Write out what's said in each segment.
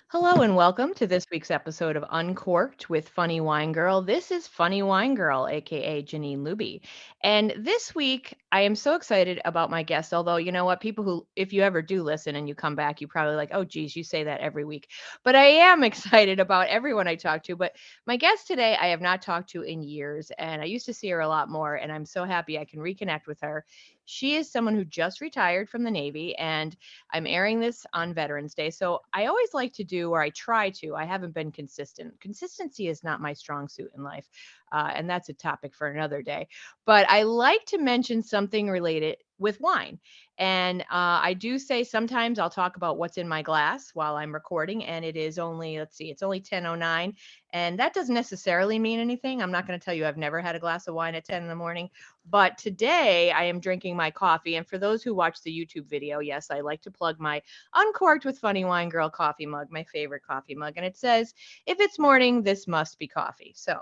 Hello and welcome to this week's episode of Uncorked with Funny Wine Girl. This is Funny Wine Girl, aka Janine Luby. And this week, I am so excited about my guest. Although, you know what, people who, if you ever do listen and you come back, you probably like, oh, geez, you say that every week. But I am excited about everyone I talk to. But my guest today, I have not talked to in years, and I used to see her a lot more. And I'm so happy I can reconnect with her. She is someone who just retired from the Navy, and I'm airing this on Veterans Day. So I always like to do, or I try to, I haven't been consistent. Consistency is not my strong suit in life. And that's a topic for another day. But I like to mention something related with wine. And I do say sometimes I'll talk about what's in my glass while I'm recording. And it is only, let's see, it's only 10:09. And that doesn't necessarily mean anything. I'm not going to tell you I've never had a glass of wine at 10 in the morning. But today I am drinking my coffee. And for those who watch the YouTube video, yes, I like to plug my Uncorked with Funny Wine Girl coffee mug, my favorite coffee mug. And it says, if it's morning, this must be coffee. So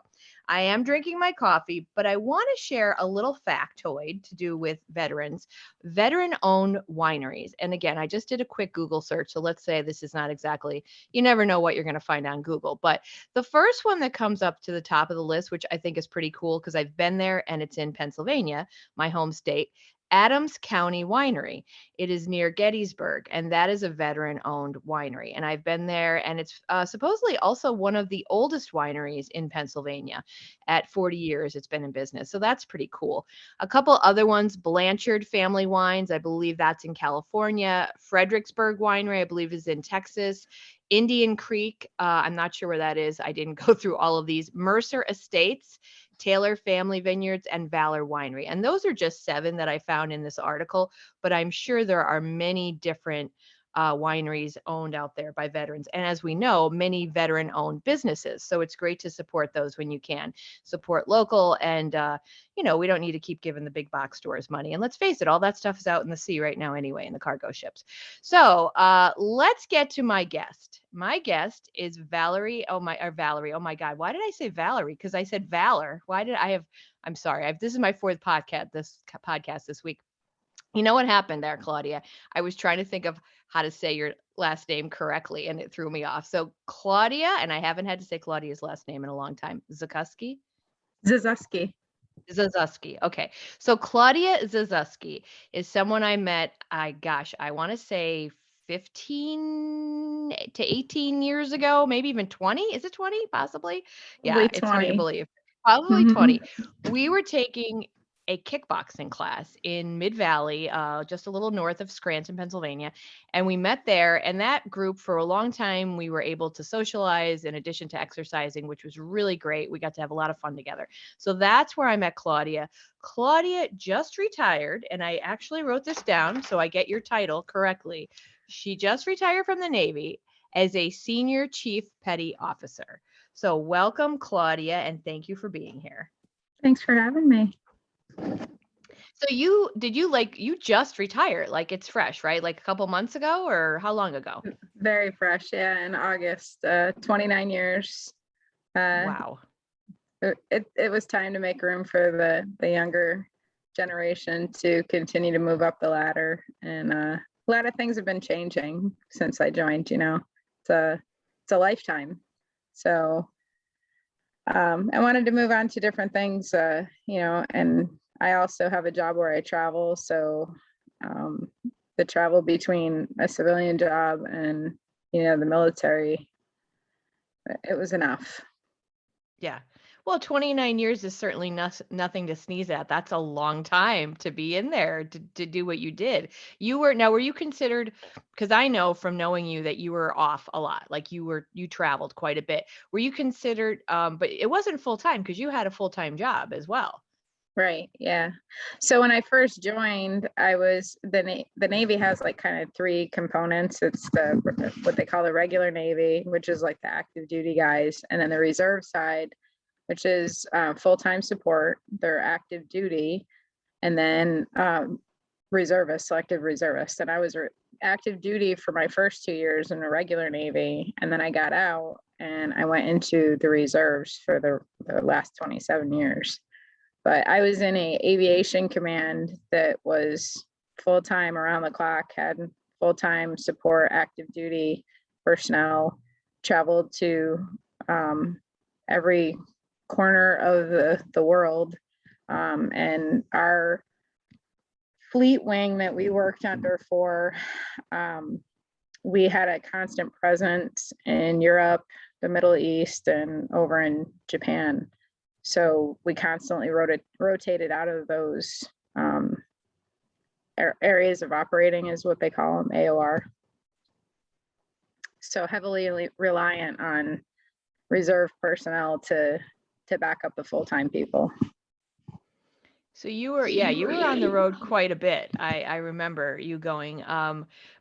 I am drinking my coffee, but I want to share a little factoid to do with veteran owned wineries. And again, I just did a quick Google search. So let's say this is not exactly, you never know what you're going to find on Google. But the first one that comes up to the top of the list, which I think is pretty cool because I've been there and it's in Pennsylvania, my home state. Adams County Winery. It is near Gettysburg, and that is a veteran owned winery. And I've been there, and it's supposedly also one of the oldest wineries in Pennsylvania. At 40 years, it's been in business. So that's pretty cool. A couple other ones, Blanchard Family Wines, I believe that's in California. Fredericksburg Winery, I believe, is in Texas. Indian Creek, I'm not sure where that is. I didn't go through all of these. Mercer Estates, Taylor Family Vineyards, and Valor Winery. And those are just 7 that I found in this article, but I'm sure there are many different wineries owned out there by veterans. And as we know, many veteran owned businesses. So it's great to support those when you can. Support local. And, we don't need to keep giving the big box stores money. And let's face it, all that stuff is out in the sea right now anyway, in the cargo ships. So let's get to my guest. My guest is Valerie. Valerie. Oh my God. Why did I say Valerie? Because I said Valor. Why did I have? I'm sorry. This is my 4th podcast. Podcast this week. You know what happened there, Claudia? I was trying to think of how to say your last name correctly, and it threw me off. So Claudia, and I haven't had to say Claudia's last name in a long time. Zakuski. Zazuski. Zazuski. Okay. So Claudia Zazuski is someone I met, I want to say 15 to 18 years ago, maybe even 20. Is it 20? Possibly. Yeah, Probably it's hard to 20. believe. Probably Mhm. 20. We were taking a kickboxing class in Mid Valley, just a little north of Scranton, Pennsylvania. And we met there. And that group, for a long time, we were able to socialize in addition to exercising, which was really great. We got to have a lot of fun together. So that's where I met Claudia. Claudia just retired, and I actually wrote this down so I get your title correctly. She just retired from the Navy as a senior chief petty officer. So welcome, Claudia, and thank you for being here. Thanks for having me. So you just retired, like it's fresh, right? Like a couple months ago, or how long ago? Very fresh, yeah, in August, 29 years. Uh, Wow. it was time to make room for the younger generation to continue to move up the ladder. And a lot of things have been changing since I joined, it's a lifetime. So I wanted to move on to different things, and I also have a job where I travel. So um, the travel between a civilian job and, the military, it was enough. Yeah. Well, 29 years is certainly nothing to sneeze at. That's a long time to be in there to do what you did. Were you considered, because I know from knowing you that you were off a lot, like you traveled quite a bit. Were you considered, but it wasn't full time because you had a full-time job as well. Right. Yeah. So when I first joined, I was the Navy has like kind of 3 components. It's what they call the regular Navy, which is like the active duty guys, and then the reserve side, which is full-time support. They're active duty, and then reservist, selective reservist. And I was active duty for my first 2 years in the regular Navy, and then I got out and I went into the reserves for the last 27 years. But I was in a aviation command that was full-time around the clock, had full-time support, active duty personnel. traveled to every corner of the world. And our fleet wing that we worked under for, we had a constant presence in Europe, the Middle East, and over in Japan. So we constantly rotated out of those areas of operating, is what they call them, AOR. So heavily reliant on reserve personnel to back up the full-time people. So you were on the road quite a bit. I remember you going.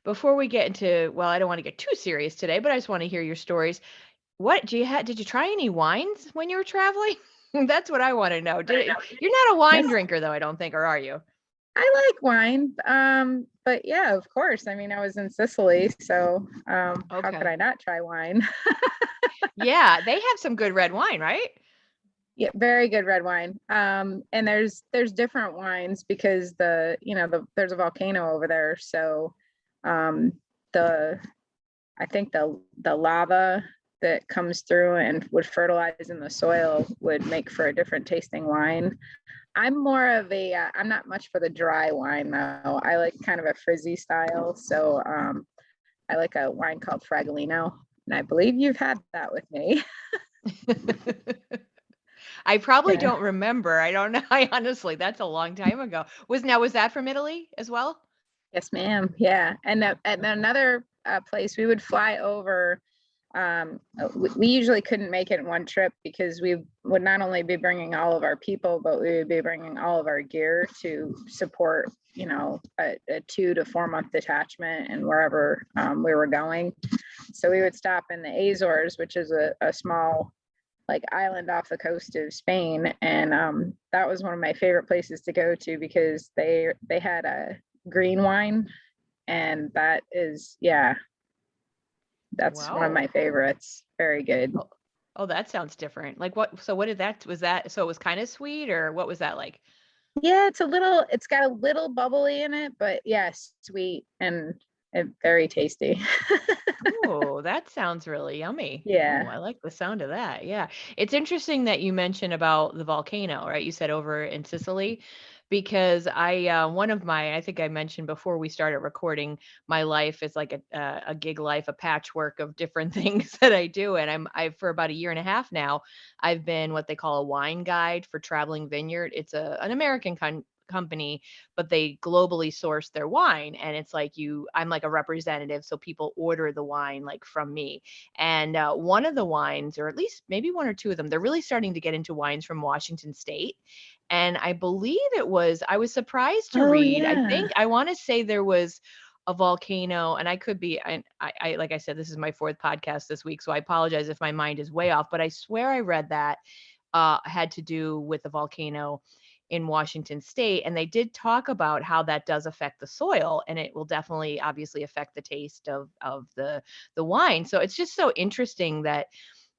Before we get into, well, I don't want to get too serious today, but I just want to hear your stories. What did you try any wines when you were traveling? That's what I want to know. You're not a wine Yes, drinker though, I don't think, or are you? I like wine. But yeah, of course. I mean, I was in Sicily, so how could Okay. I not try wine? Yeah, they have some good red wine, right? Yeah, very good red wine. And there's different wines because there's a volcano over there. So um the I think the lava that comes through and would fertilize in the soil would make for a different tasting wine. I'm more of I'm not much for the dry wine though. I like kind of a frizzy style. So I like a wine called Fragolino, and I believe you've had that with me. I probably Yeah. don't remember. I don't know. I honestly, that's a long time ago. Was that from Italy as well? Yes, ma'am. Yeah. And another place we would fly over. We usually couldn't make it in one trip because we would not only be bringing all of our people, but we would be bringing all of our gear to support, a 2 to 4 month detachment and wherever we were going. So we would stop in the Azores, which is a small like island off the coast of Spain, and that was one of my favorite places to go to because they had a green wine, and that is, yeah, that's one of my Wow. favorites. Very good. Oh, oh, that sounds different. Like what? So what did that? Was that? So it was kind of sweet, or what was that like? Yeah, it's got a little bubbly in it, but yes, sweet and very tasty. Oh, that sounds really yummy. Oh, Yeah. I like the sound of that. Yeah. It's interesting that you mentioned about the volcano, right? You said over in Sicily, because one of my, I think I mentioned before we started recording, my life is like a gig life, a patchwork of different things that I do. And for about a year and a half now, I've been what they call a wine guide for Traveling Vineyard. It's an American company, but they globally source their wine, and it's like I'm like a representative, so people order the wine like from me. And one of the wines, or at least maybe one or two of them, they're really starting to get into wines from Washington State. And I believe I was surprised to Oh read, yeah. I want to say there was a volcano, and I could be, I like I said, this is my fourth podcast this week, so I apologize if my mind is way off, but I swear I read that had to do with the volcano in Washington State. And they did talk about how that does affect the soil, and it will definitely obviously affect the taste of the wine. So it's just so interesting that,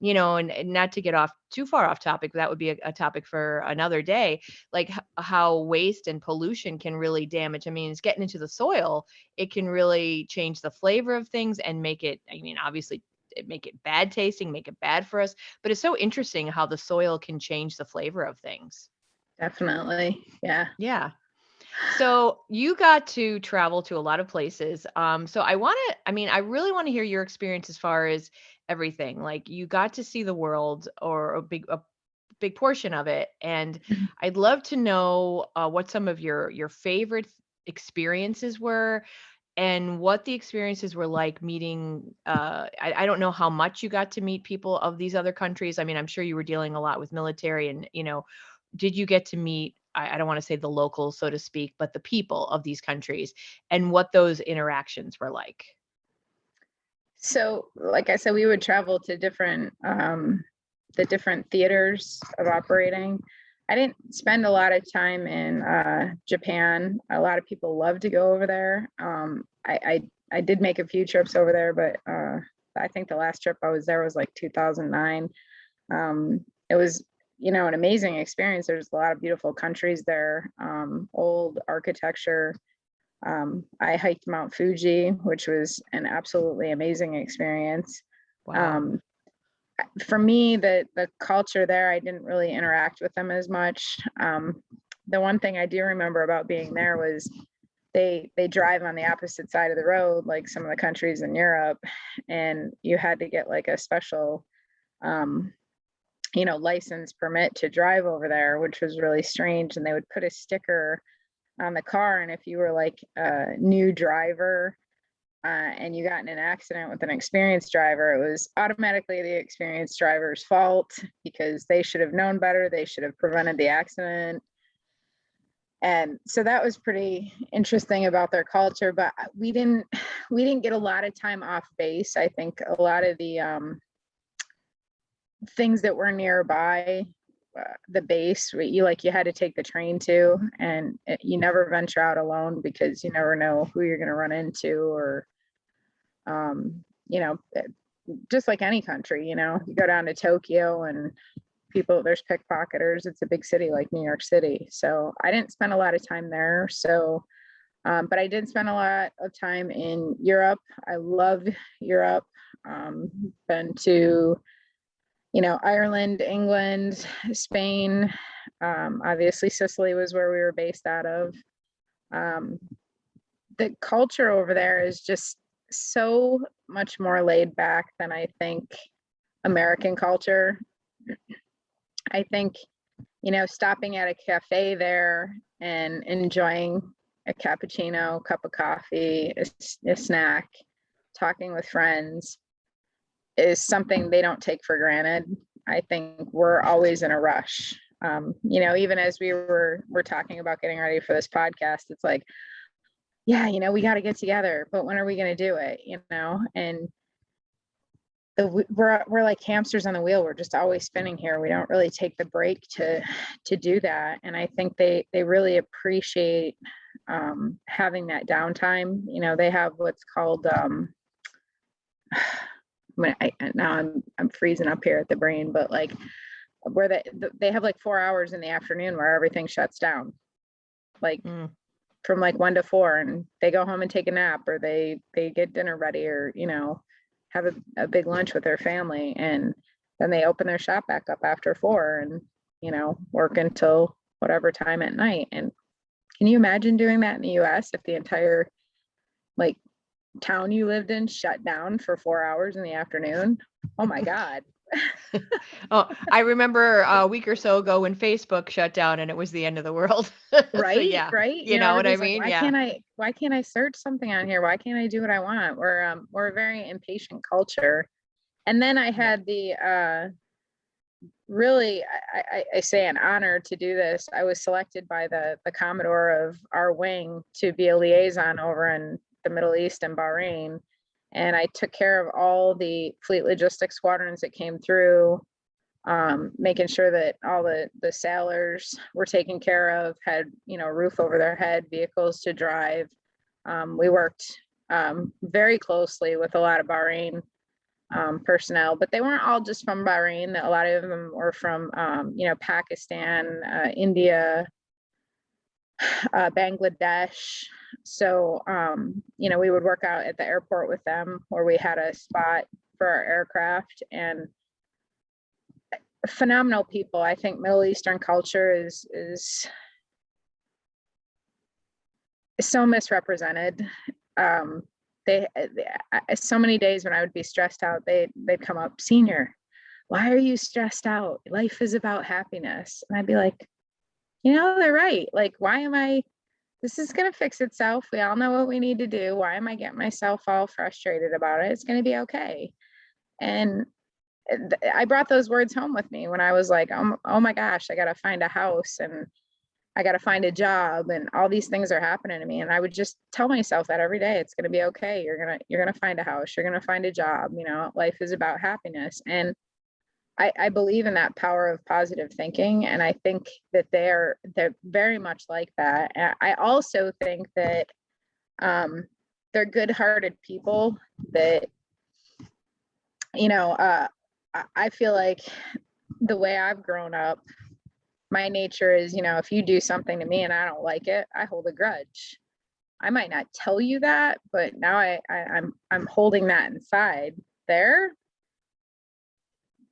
and not to get off too far off topic, but that would be a topic for another day, like how waste and pollution can really damage. I mean, it's getting into the soil. It can really change the flavor of things and make it, I mean, obviously make it bad tasting, make it bad for us. But it's so interesting how the soil can change the flavor of things. Definitely. Yeah. Yeah. So you got to travel to a lot of places. So I really want to hear your experience as far as everything. Like you got to see the world, or a big portion of it. And I'd love to know what some of your favorite experiences were, and what the experiences were like meeting. I don't know how much you got to meet people of these other countries. I mean, I'm sure you were dealing a lot with military, and did you get to meet, I don't want to say the locals, so to speak, but the people of these countries, and what those interactions were like? So, like I said, we would travel to the different theaters of operating. I didn't spend a lot of time in Japan. A lot of people love to go over there. I did make a few trips over there, but I think the last trip I was there was like 2009. It was, an amazing experience. There's a lot of beautiful countries there, old architecture. I hiked Mount Fuji, which was an absolutely amazing experience. Wow. Um, for me, the culture there, I didn't really interact with them as much. The one thing I do remember about being there was they drive on the opposite side of the road, like some of the countries in Europe, and you had to get like a special, um, license permit to drive over there, which was really strange. And they would put a sticker on the car, and if you were like a new driver, and you got in an accident with an experienced driver, it was automatically the experienced driver's fault because they should have known better. They should have prevented the accident. And so that was pretty interesting about their culture, but we didn't get a lot of time off base. I think a lot of the things that were nearby the base, you had to take the train to, and you never venture out alone because you never know who you're going to run into, or um, you know, just like any country, you go down to Tokyo and there's pickpocketers. It's a big city like New York City. So I didn't spend a lot of time there. So, but I did spend a lot of time in Europe. I love Europe. Been to, Ireland, England, Spain. Obviously Sicily was where we were based out of. Um, the culture over there is just so much more laid back than I think American culture. I think, stopping at a cafe there and enjoying a cappuccino, cup of coffee, a snack, talking with friends is something they don't take for granted. I think we're always in a rush. Even as we're talking about getting ready for this podcast, it's like, yeah, we got to get together, but when are we going to do it? And we're like hamsters on the wheel. We're just always spinning here. We don't really take the break to do that. And I think they really appreciate having that downtime. They have what's called now I'm freezing up here at the brain, but like where they have like 4 hours in the afternoon where everything shuts down, like from like 1 to 4, and they go home and take a nap, or they get dinner ready, or have a big lunch with their family, and then they open their shop back up after 4, and work until whatever time at night. And can you imagine doing that in the US if the entire like town you lived in shut down for 4 hours in the afternoon? Oh my God. Oh, I remember a week or so ago when Facebook shut down and it was the end of the world. So Right, yeah, right. you know what I Everybody's like, mean? why Yeah. can't I search something on here? Why can't I do what I want? We're a very impatient culture. And then I Yeah. had the really, I say an honor to do this. I was selected by the Commodore of our wing to be a liaison over in the Middle East and Bahrain. And I took care of all the fleet logistics squadrons that came through, making sure that all the sailors were taken care of, had, a roof over their head, vehicles to drive. We worked very closely with a lot of Bahrain personnel, but they weren't all just from Bahrain. A lot of them were from, Pakistan, India, Bangladesh. So, we would work out at the airport with them, where we had a spot for our aircraft, and phenomenal people. I think Middle Eastern culture is so misrepresented. They so many days when I would be stressed out, they'd come up, "Senior, why are you stressed out? Life is about happiness." And I'd be like, they're right. Like, why am I? This is gonna fix itself. We all know what we need to do. Why am I getting myself all frustrated about it? It's gonna be okay. And I brought those words home with me when I was like, oh my gosh, I got to find a house, and I got to find a job, and all these things are happening to me. And I would just tell myself that every day. It's going to be okay. You're going to find a house. You're going to find a job. Life is about happiness. And I believe in that power of positive thinking. And I think that they're very much like that. And I also think that they're good-hearted people that, I feel like the way I've grown up, my nature is, if you do something to me and I don't like it, I hold a grudge. I might not tell you that, but now I'm holding that inside there.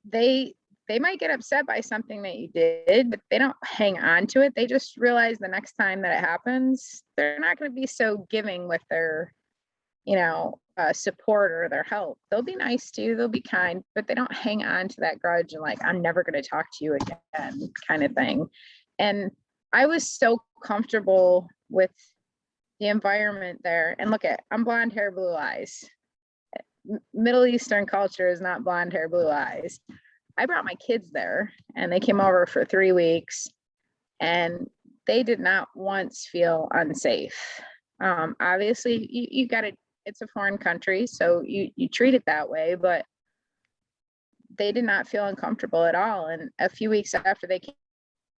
they might get upset by something that you did, but they don't hang on to it. They just realize the next time that it happens, they're not going to be so giving with their, support or their help. They'll be nice to you, they'll be kind, but they don't hang on to that grudge and like, I'm never going to talk to you again kind of thing. And I was so comfortable with the environment there. And look at, I'm blonde hair, blue eyes. Middle Eastern culture is not blonde hair, blue eyes. I brought my kids there and they came over for 3 weeks and they did not once feel unsafe. Obviously you got to, it's a foreign country, so you treat it that way, but they did not feel uncomfortable at all. And a few weeks after they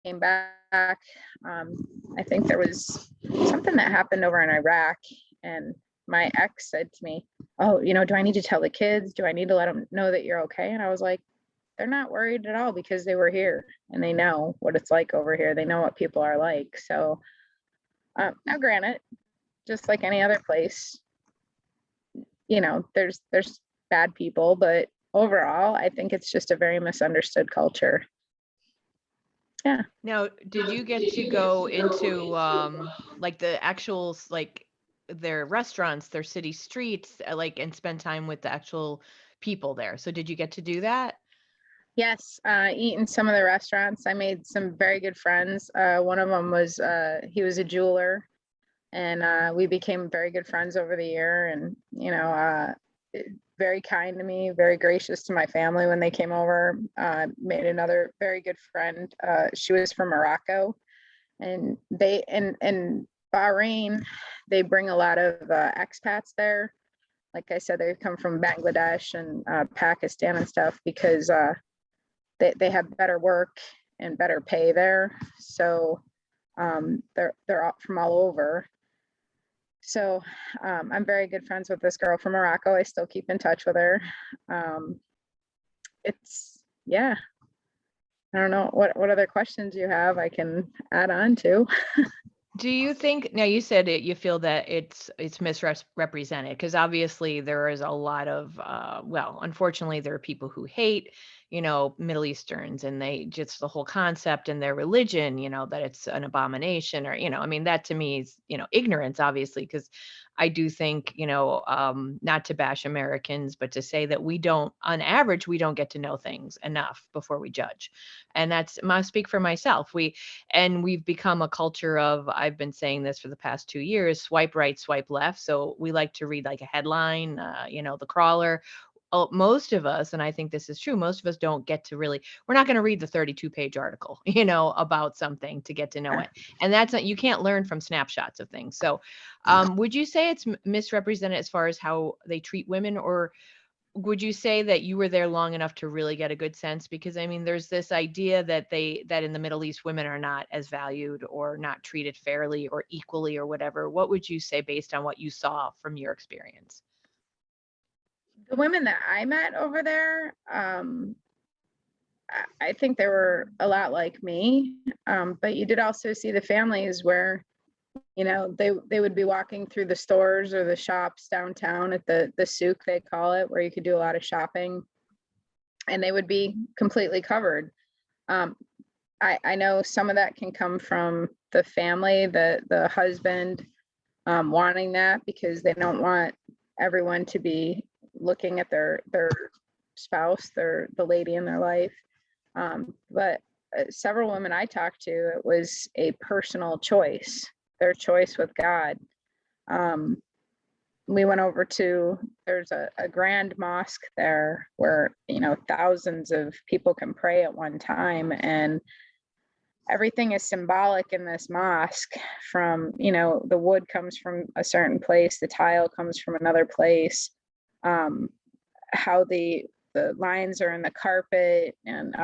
came back, I think there was something that happened over in Iraq, and my ex said to me, oh, do I need to tell the kids? Do I need to let them know that you're okay? And I was like, they're not worried at all because they were here and they know what it's like over here. They know what people are like. So now granted, just like any other place, there's bad people, but overall, I think it's just a very misunderstood culture. Yeah. Now, did you get to go into like the actual like their restaurants, their city streets, like and spend time with the actual people there? So did you get to do that? Yes, eat in some of the restaurants. I made some very good friends. One of them was he was a jeweler, and we became very good friends over the year. And very kind to me, very gracious to my family when they came over. Made another very good friend. She was from Morocco, and they in Bahrain, they bring a lot of expats there. Like I said, they come from Bangladesh and Pakistan and stuff because they have better work and better pay there. So they're all from all over. So I'm very good friends with this girl from Morocco. I still keep in touch with her. Yeah. I don't know what other questions you have I can add on to. Do you think now you said it you feel that it's misrepresented because obviously there is a lot of well, unfortunately there are people who hate, Middle Easterns and they just the whole concept and their religion, that it's an abomination or, I mean that to me is, ignorance obviously because I do think, not to bash Americans, but to say that we don't on average we don't get to know things enough before we judge. And that's must speak for myself. We've become a culture of I've been saying this for the past 2 years, swipe right, swipe left. So we like to read like a headline, the crawler. Oh, most of us, and I think this is true, most of us don't get to really, we're not going to read the 32-page article, about something to get to know it. And that's not, you can't learn from snapshots of things. So would you say it's misrepresented as far as how they treat women, or would you say that you were there long enough to really get a good sense? Because I mean, there's this idea that that in the Middle East, women are not as valued or not treated fairly or equally or whatever. What would you say based on what you saw from your experience? The women that I met over there, I think they were a lot like me. But you did also see the families where, they would be walking through the stores or the shops downtown at the souk, they call it, where you could do a lot of shopping, and they would be completely covered. Um, I know some of that can come from the family, the husband wanting that because they don't want everyone to be looking at their spouse, the lady in their life. But several women I talked to, it was a personal choice, their choice with God. We went over to, there's a grand mosque there where, thousands of people can pray at one time. And everything is symbolic in this mosque from, the wood comes from a certain place, the tile comes from another place, how the lines are in the carpet and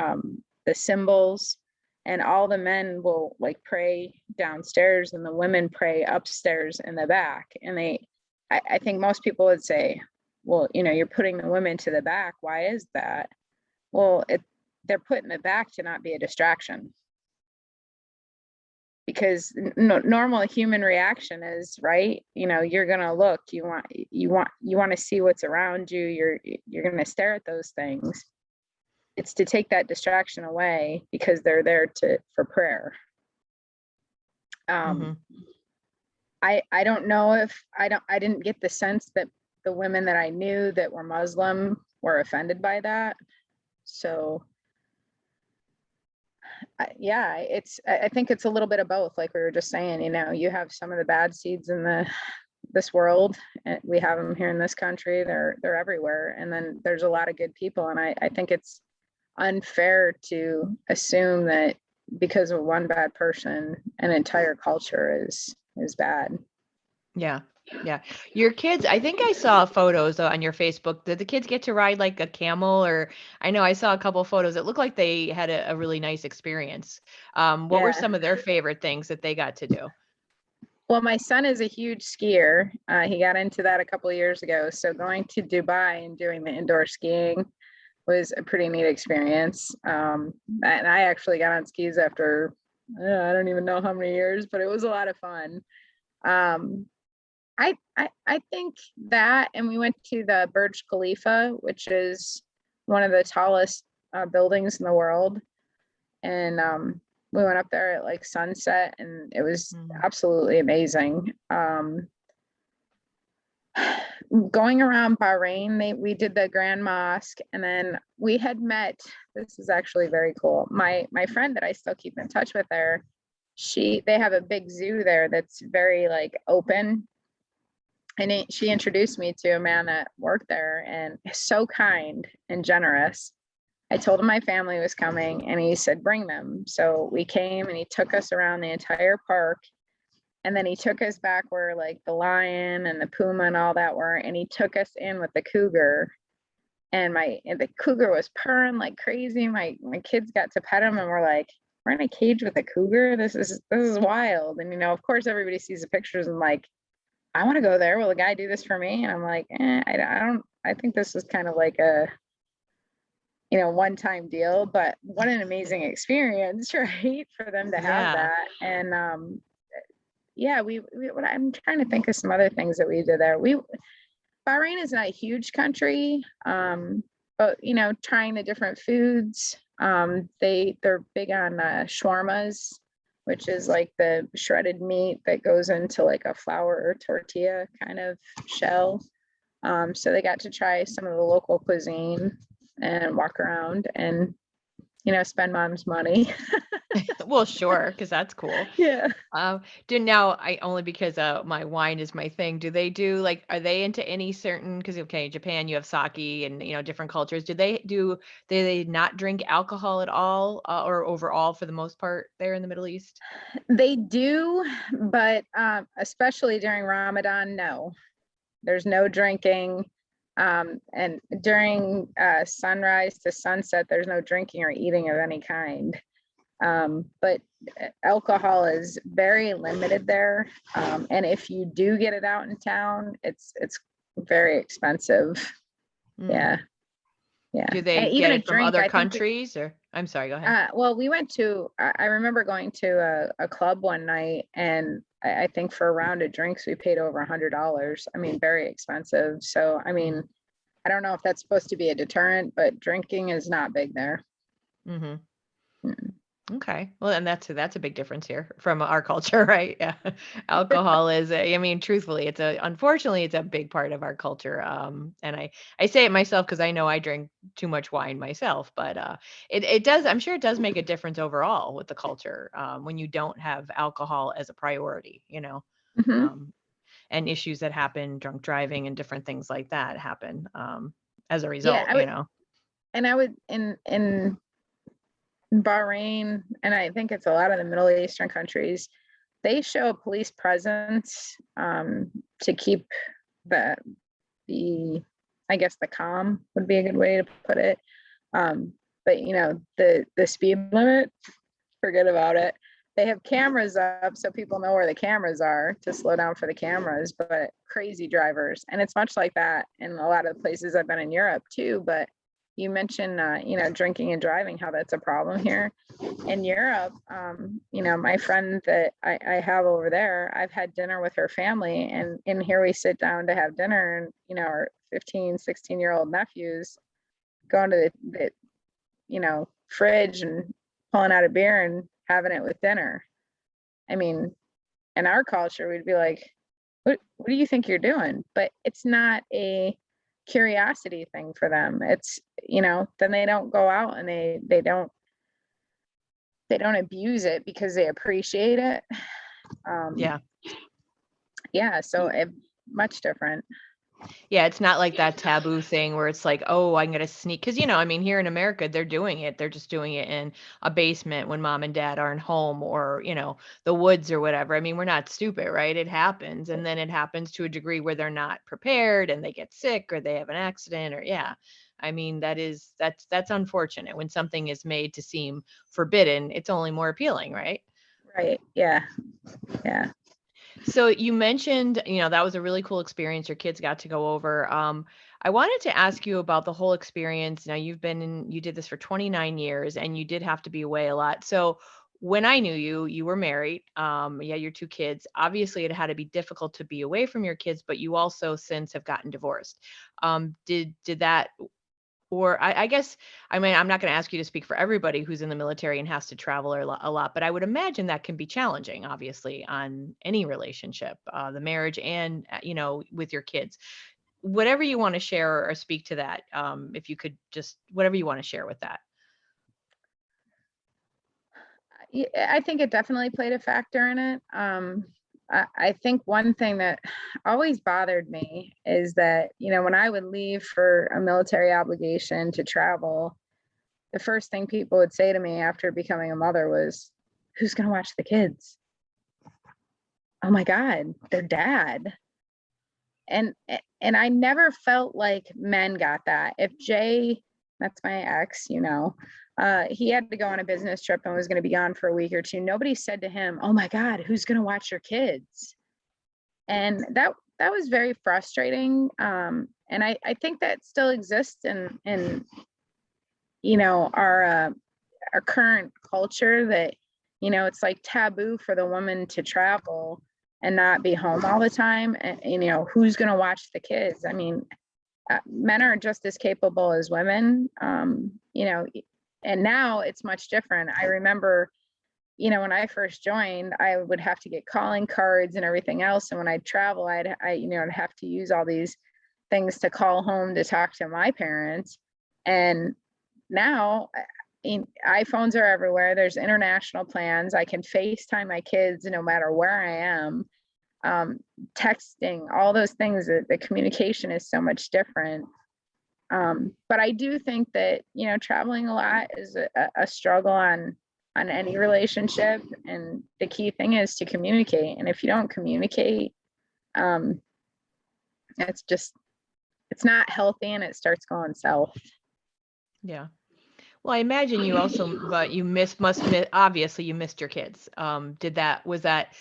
the symbols, and all the men will like pray downstairs and the women pray upstairs in the back. And I think most people would say, well, you're putting the women to the back. Why is that? Well, they're put in the back to not be a distraction. Because normal human reaction is right. You're gonna look. You want to see what's around you. You're gonna stare at those things. it's to take that distraction away because they're there for prayer. Hmm. I don't know if I didn't get the sense that the women that I knew that were Muslim were offended by that. So yeah, I think it's a little bit of both. Like we were just saying, you have some of the bad seeds in this world, and we have them here in this country. They're everywhere, and then there's a lot of good people. And I think it's unfair to assume that because of one bad person, an entire culture is bad. Yeah. Yeah. Your kids, I think I saw photos on your Facebook. Did the kids get to ride like a camel? Or I know I saw a couple photos. It looked like they had a really nice experience. What were Yeah. some of their favorite things that they got to do? Well, my son is a huge skier. He got into that a couple of years ago. So going to Dubai and doing the indoor skiing was a pretty neat experience. And I actually got on skis after, I don't even know how many years, but it was a lot of fun. Um, I think that, and we went to the Burj Khalifa, which is one of the tallest buildings in the world. And we went up there at like sunset, and it was Mhm. absolutely amazing. Going around Bahrain, we did the Grand Mosque, and then we had met. This is actually very cool. My friend that I still keep in touch with there, they have a big zoo there that's very like open, and she introduced me to a man that worked there, and so kind and generous. I told him my family was coming, and he said bring them. So we came, and he took us around the entire park, and then he took us back where like the lion and the puma and all that were, and he took us in with the cougar. And the cougar was purring like crazy. My kids got to pet him, and we're like, we're in a cage with a cougar. This is wild. And of course, everybody sees the pictures and like, I want to go there. Will the guy do this for me? And I'm like, I don't. I think this is kind of like a one-time deal, but what an amazing experience, right? For them to have Yeah. that. And yeah, what I'm trying to think of some other things that we did there. Bahrain is not a huge country, but trying the different foods. They're big on shawarmas, which is like the shredded meat that goes into like a flour or tortilla kind of shell. So they got to try some of the local cuisine and walk around and spend mom's money. Well, sure, because that's cool. Yeah. Do now I only because my wine is my thing. Do they do like are they into any certain because okay, Japan you have sake and different cultures. Do they not drink alcohol at all or overall for the most part there in the Middle East? They do, but especially during Ramadan, no, there's no drinking. And during sunrise to sunset, there's no drinking or eating of any kind. But alcohol is very limited there. And if you do get it out in town, it's very expensive. Mm. Yeah. Yeah. Do they And get even a it from drink, other I think countries or I'm sorry, go ahead. well, we went to, I remember going to a club one night, and I think for a round of drinks, we paid over $100. I mean, very expensive. So, I mean, I don't know if that's supposed to be a deterrent, but drinking is not big there. Mm-hmm. Mm. Okay. Well, and that's a big difference here from our culture, right? Yeah. Alcohol is I mean, truthfully, unfortunately it's a big part of our culture. And I say it myself because I know I drink too much wine myself, but it does I'm sure it does make a difference overall with the culture when you don't have alcohol as a priority, Mhm. um, and issues that happen, drunk driving and different things like that happen as a Yeah, result, I would, and I would in Bahrain, and I think it's a lot of the Middle Eastern countries, they show a police presence to keep the the I guess the calm would be a good way to put it. But the speed limit, forget about it. They have cameras up so people know where the cameras are to slow down for the cameras, but crazy drivers. And it's much like that in a lot of the places I've been in Europe too. But you mentioned, drinking and driving, how that's a problem here in Europe. My friend that I have over there, I've had dinner with her family, and in here we sit down to have dinner, and our 15, 16-year-old nephews going to fridge and pulling out a beer and having it with dinner. I mean, in our culture, we'd be like, what do you think you're doing? But it's not a curiosity thing for them. It's, then they don't go out and they don't abuse it because they appreciate it. Yeah. Yeah, so much different. Yeah, it's not like that taboo thing where it's like, "Oh, I'm gonna sneak," because I mean, here in America, they're doing it. They're just doing it in a basement when mom and dad aren't home, or, the woods or whatever. I mean, we're not stupid, right? It happens, and then it happens to a degree where they're not prepared and they get sick or they have an accident, or yeah. I mean, that's unfortunate. When something is made to seem forbidden, it's only more appealing, right? Right. Yeah. Yeah. So you mentioned, that was a really cool experience your kids got to go over. I wanted to ask you about the whole experience. Now you did this for 29 years and you did have to be away a lot. So when I knew you, you were married. Yeah, your two kids. Obviously it had to be difficult to be away from your kids, but you also since have gotten divorced. Did that, or I guess, I mean, I'm not going to ask you to speak for everybody who's in the military and has to travel a lot, but I would imagine that can be challenging, obviously, on any relationship, the marriage and, with your kids. Whatever you want to share or speak to that, if you could just, whatever you want to share with that. Yeah, I think it definitely played a factor in it. I think one thing that always bothered me is that, when I would leave for a military obligation to travel, the first thing people would say to me after becoming a mother was, "Who's going to watch the kids? Oh my God, their dad." And I never felt like men got that. If Jay, that's my ex, he had to go on a business trip and was going to be gone for a week or two. Nobody said to him, "Oh my God, who's going to watch your kids?" And that was very frustrating. And I think that still exists in our current culture, that it's like taboo for the woman to travel and not be home all the time. And who's going to watch the kids? I mean, men are just as capable as women. And now it's much different. I remember, when I first joined, I would have to get calling cards and everything else, and when I'd travel, I'd have to use all these things to call home to talk to my parents. And now, iPhones are everywhere. There's international plans. I can FaceTime my kids no matter where I am. Texting, all those things, the communication is so much different. But I do think that, traveling a lot is a struggle on any relationship. And the key thing is to communicate. And if you don't communicate, it's not healthy and it starts going south. Yeah. Well, I imagine you also, but you obviously you missed your kids. Was that,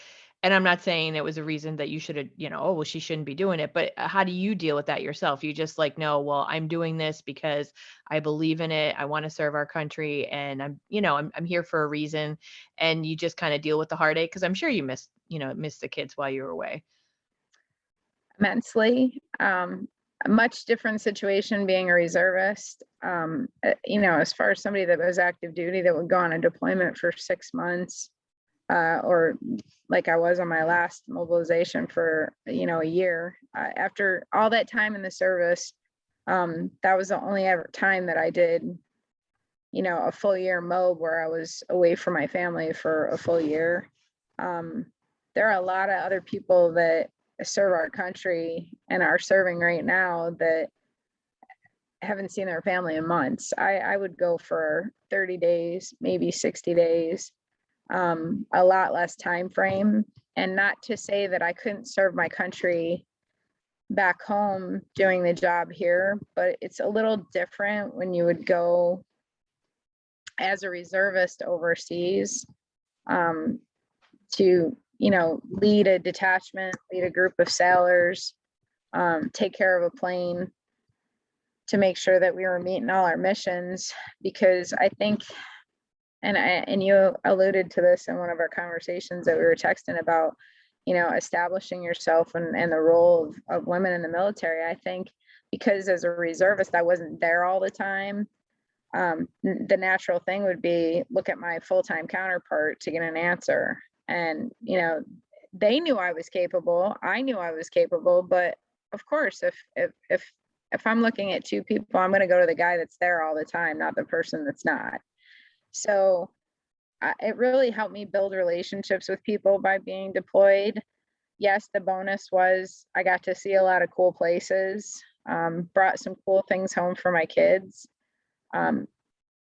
and I'm not saying it was a reason that you should have, oh, well, she shouldn't be doing it, but how do you deal with that yourself? You just like, no, well, I'm doing this because I believe in it. I want to serve our country and I'm here for a reason. And you just kind of deal with the heartache. Cause I'm sure you missed the kids while you were away. Immensely. A much different situation being a reservist. As far as somebody that was active duty that would go on a deployment for 6 months, or like I was on my last mobilization for, a year. After all that time in the service, that was the only ever time that I did, a full year mob where I was away from my family for a full year. There are a lot of other people that serve our country and are serving right now that haven't seen their family in months. I would go for 30 days, maybe 60 days, a lot less time frame. And not to say that I couldn't serve my country back home doing the job here, but it's a little different when you would go as a reservist overseas, to lead a detachment, lead a group of sailors, take care of a plane, to make sure that we were meeting all our missions. Because I think, and you alluded to this in one of our conversations that we were texting about, establishing yourself and the role of women in the military. I think because as a reservist, I wasn't there all the time. The natural thing would be look at my full-time counterpart to get an answer. And, they knew I was capable. I knew I was capable, but of course, if I'm looking at two people, I'm going to go to the guy that's there all the time, not the person that's not. So it really helped me build relationships with people by being deployed. Yes, the bonus was I got to see a lot of cool places, brought some cool things home for my kids.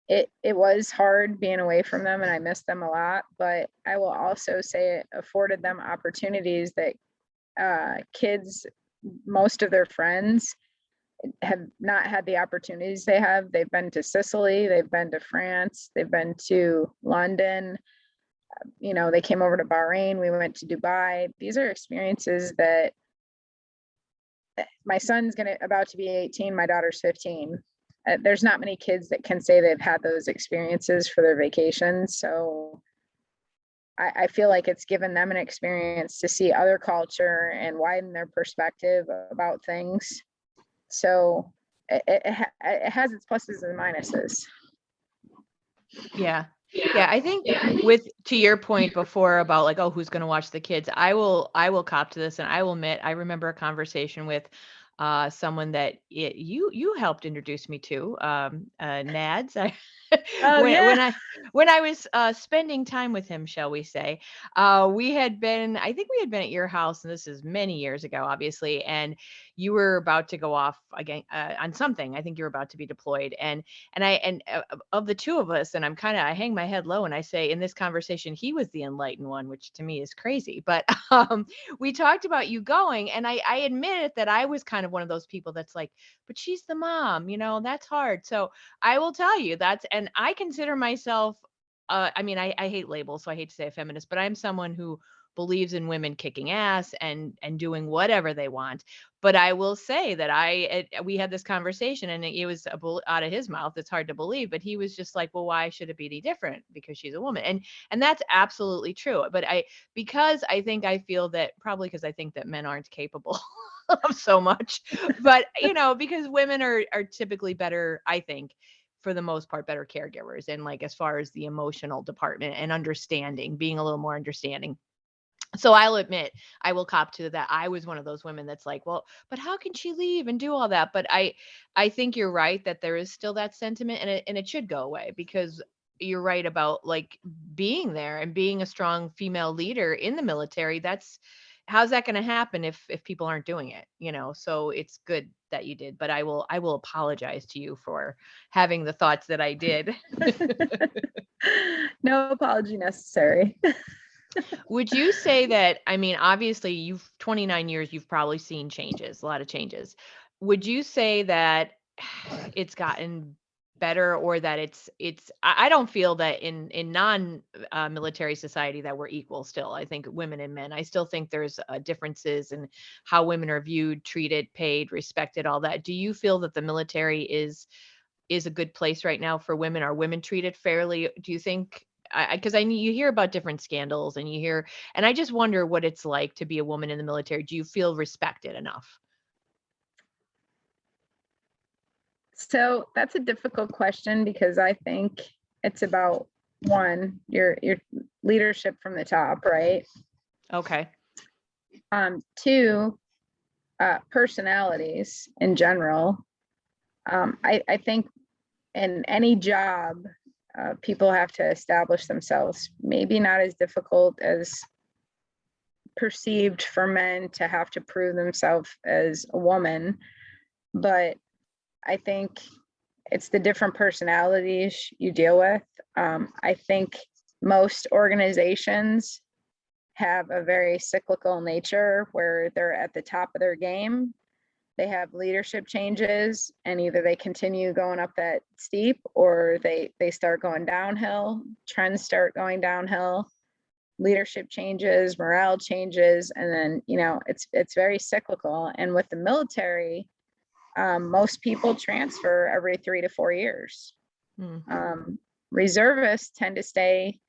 It was hard being away from them and I missed them a lot, but I will also say it afforded them opportunities that kids, most of their friends have not had the opportunities they have. They've been to Sicily, they've been to France, they've been to London, they came over to Bahrain, we went to Dubai. These are experiences that my son's about to be 18, my daughter's 15. There's not many kids that can say they've had those experiences for their vacations. So I feel like it's given them an experience to see other culture and widen their perspective about things. So it has its pluses and minuses. Yeah. Yeah, I think to your point before about like, oh, who's going to watch the kids? I will cop to this, and I will admit, I remember a conversation with someone that you helped introduce me to, Nads. Oh yeah. When I was spending time with him, shall we say, I think we had been at your house, and this is many years ago, obviously, and you were about to go off again on something. I think you were about to be deployed, and of the two of us, and I hang my head low and I say, in this conversation, he was the enlightened one, which to me is crazy. But we talked about you going, and I admitted that I was kind of one of those people that's like, but she's the mom, that's hard. So I will tell you and I consider myself, I hate labels, so I hate to say a feminist, but I'm someone who believes in women kicking ass and doing whatever they want. But I will say that we had this conversation, and it was a bullet out of his mouth. It's hard to believe, but he was just like, well, why should it be any different? Because she's a woman. And that's absolutely true. But because I feel that, probably because I think that men aren't capable of so much, but because women are typically better, I think, for the most part, better caregivers, and like as far as the emotional department and understanding, being a little more understanding. So I'll admit, I will cop to that. I was one of those women that's like, well, but how can she leave and do all that? But I think you're right that there is still that sentiment, and it should go away, because you're right about like being there and being a strong female leader in the military. How's that going to happen if people aren't doing it, So it's good that you did, but I will apologize to you for having the thoughts that I did. No apology necessary. Would you say that, obviously you've 29 years, you've probably seen changes, a lot of changes. Would you say that it's gotten better, or that I don't feel that in non military society that we're equal still. I think women and men, I still think there's differences in how women are viewed, treated, paid, respected, all that. Do you feel that the military is a good place right now for women? Are women treated fairly? Do you think? Because you hear about different scandals, and I just wonder what it's like to be a woman in the military. Do you feel respected enough? So that's a difficult question, because I think it's about, one, your leadership from the top, right? Okay. Two, personalities in general. I think in any job, people have to establish themselves. Maybe not as difficult as perceived for men to have to prove themselves as a woman, but I think it's the different personalities you deal with. I think most organizations have a very cyclical nature where they're at the top of their game. They have leadership changes, and either they continue going up that steep, or they start going downhill. Trends start going downhill. Leadership changes, morale changes, and then it's very cyclical. And with the military, most people transfer every 3 to 4 years. Reservists tend to stay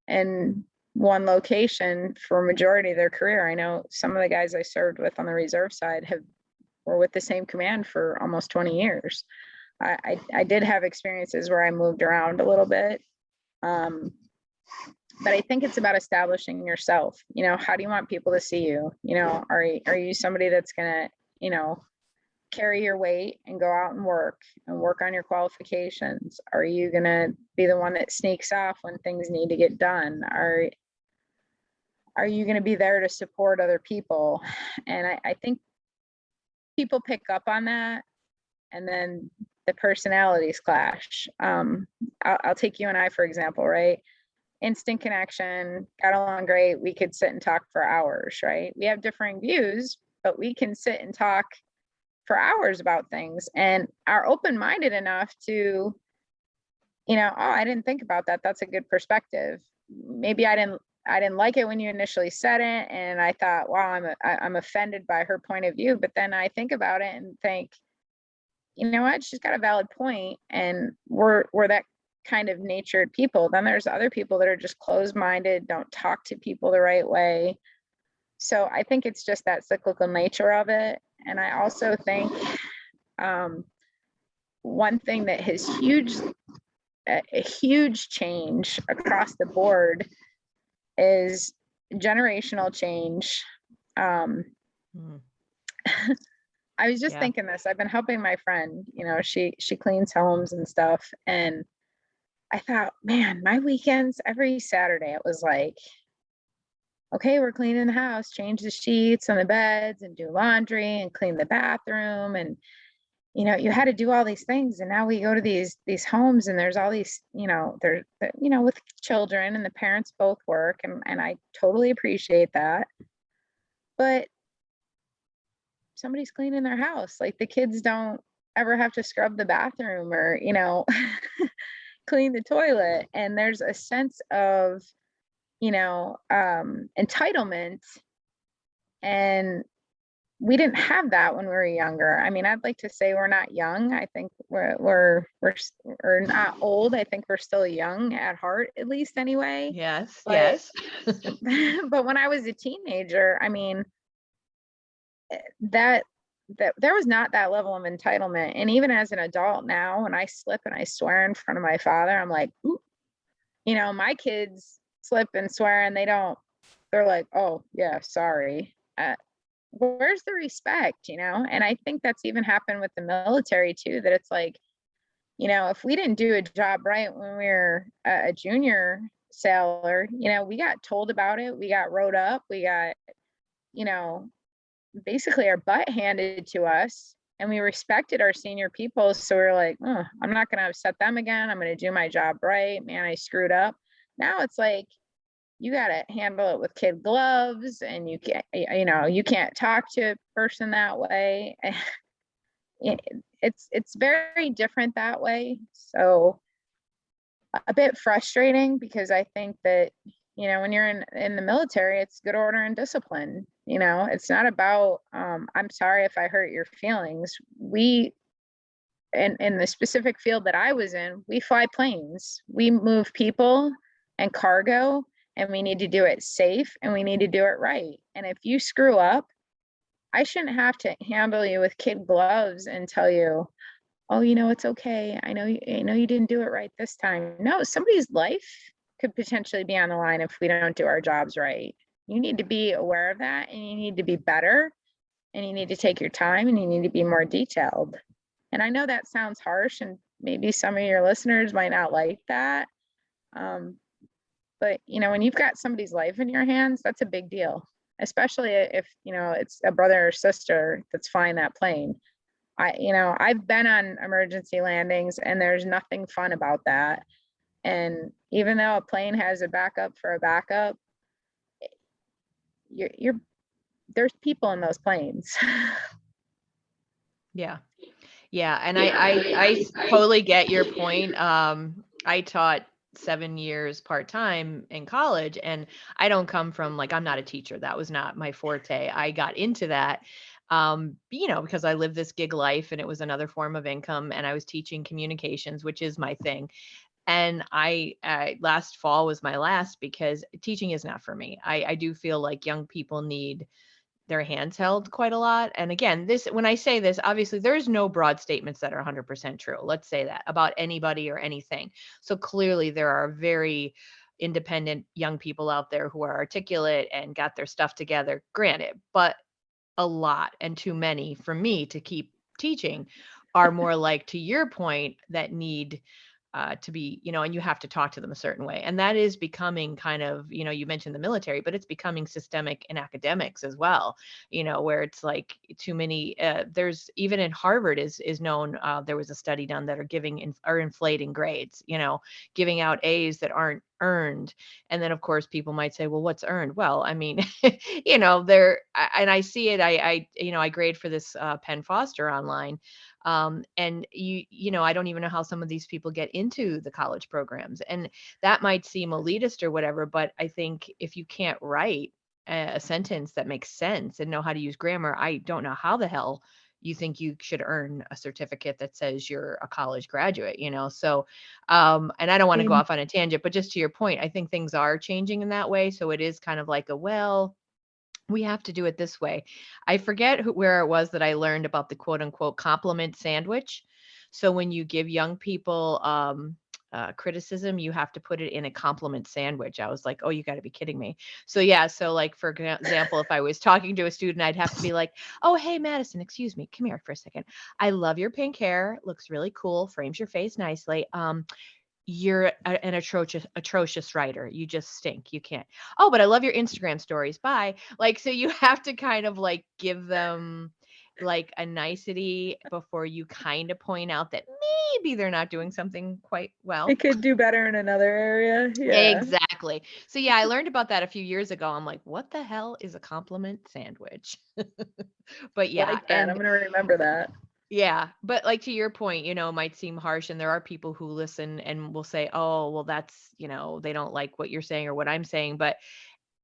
in one location for a majority of their career. I know some of the guys I served with on the reserve side were with the same command for almost 20 years. I did have experiences where I moved around a little bit. But I think it's about establishing yourself. How do you want people to see you? Are you somebody that's gonna, carry your weight and go out and work on your qualifications? Are you gonna be the one that sneaks off when things need to get done? Are you gonna be there to support other people? And I think people pick up on that, and then the personalities clash. I'll take you and I, for example, right? Instant connection, got along great. We could sit and talk for hours, right? We have differing views, but we can sit and talk for hours about things and are open-minded enough to, oh, I didn't think about that. That's a good perspective. Maybe I didn't like it when you initially said it, and I thought, wow, I'm offended by her point of view. But then I think about it and think, you know what? She's got a valid point, and we're that kind of natured people. Then there's other people that are just closed-minded, don't talk to people the right way. So I think it's just that cyclical nature of it. And I also think one thing that has a huge change across the board is generational change. I was just thinking this. I've been helping my friend, she cleans homes and stuff. And I thought, man, my weekends, every Saturday, it was like, okay, we're cleaning the house, change the sheets on the beds and do laundry and clean the bathroom. And, you had to do all these things. And now we go to these homes and there's all these, with children, and the parents both work. And I totally appreciate that. But somebody's cleaning their house. Like, the kids don't ever have to scrub the bathroom or, clean the toilet. And there's a sense of, entitlement. And we didn't have that when we were younger. I mean, I'd like to say we're not young. I think we're not old. I think we're still young at heart, at least anyway. Yes. But, Yes. but when I was a teenager, I mean, that there was not that level of entitlement. And even as an adult now, when I slip and I swear in front of my father, I'm like, ooh. My kids slip and swear and they're like, oh yeah, sorry. Where's the respect? And I think that's even happened with the military too, that it's like, if we didn't do a job right when we were a junior sailor, we got told about it, we got wrote up, we got, basically our butt handed to us, and we respected our senior people. So we're like, oh, I'm not going to upset them again. I'm going to do my job right. Man, I screwed up. Now it's like, you got to handle it with kid gloves, and you can't talk to a person that way. It's very different that way. So a bit frustrating, because I think that, when you're in the military, it's good order and discipline. It's not about, I'm sorry if I hurt your feelings. We, in the specific field that I was in, we fly planes, we move people and cargo, and we need to do it safe, and we need to do it right. And if you screw up, I shouldn't have to handle you with kid gloves and tell you, oh, it's okay. I know you didn't do it right this time. No, somebody's life could potentially be on the line if we don't do our jobs right. You need to be aware of that, and you need to be better, and you need to take your time, and you need to be more detailed. And I know that sounds harsh, and maybe some of your listeners might not like that. But, when you've got somebody's life in your hands, that's a big deal, especially if, it's a brother or sister that's flying that plane. I've been on emergency landings, and there's nothing fun about that. And even though a plane has a backup for a backup, there's people in those planes. Yeah. Yeah. And I totally get your point. I taught 7 years part-time in college, and I don't come from, like, I'm not a teacher. That was not my forte. I got into that, because I lived this gig life, and it was another form of income, and I was teaching communications, which is my thing. And I last fall was my last, because teaching is not for me. I do feel like young people need their hands held quite a lot. And again, this, when I say this, obviously there's no broad statements that are 100% true. Let's say that about anybody or anything. So clearly there are very independent young people out there who are articulate and got their stuff together, granted, but a lot and too many for me to keep teaching are more like, to your point, that need to be, and you have to talk to them a certain way. And that is becoming kind of, you mentioned the military, but it's becoming systemic in academics as well, where it's like too many, there's even in Harvard is known, there was a study done that are inflating grades, giving out A's that aren't earned. And then of course people might say, well, what's earned? Well, I mean, and I see it, I grade for this Penn Foster online. And I don't even know how some of these people get into the college programs. And that might seem elitist or whatever, but I think if you can't write a sentence that makes sense and know how to use grammar, I don't know how the hell you think you should earn a certificate that says you're a college graduate, So, and I don't want to go mean, off on a tangent, but just to your point, I think things are changing in that way. So it is kind of like we have to do it this way. I forget where it was that I learned about the quote unquote compliment sandwich. So when you give young people criticism, you have to put it in a compliment sandwich. I was like, oh, you got to be kidding me. So yeah, so like for example, if I was talking to a student, I'd have to be like, oh, hey, Madison, excuse me, come here for a second. I love your pink hair. Looks really cool. Frames your face nicely. You're an atrocious writer. You just stink. You can't. Oh, but I love your Instagram stories. Bye. Like, so you have to kind of like give them like a nicety before you kind of point out that maybe they're not doing something quite well. it could do better in another area. Yeah. Exactly. So yeah, I learned about that a few years ago. I'm like, what the hell is a compliment sandwich? But yeah, Like that. I'm and gonna remember that. yeah, but like to your point, might seem harsh, and there are people who listen and will say, "Oh, well that's, they don't like what you're saying or what I'm saying." But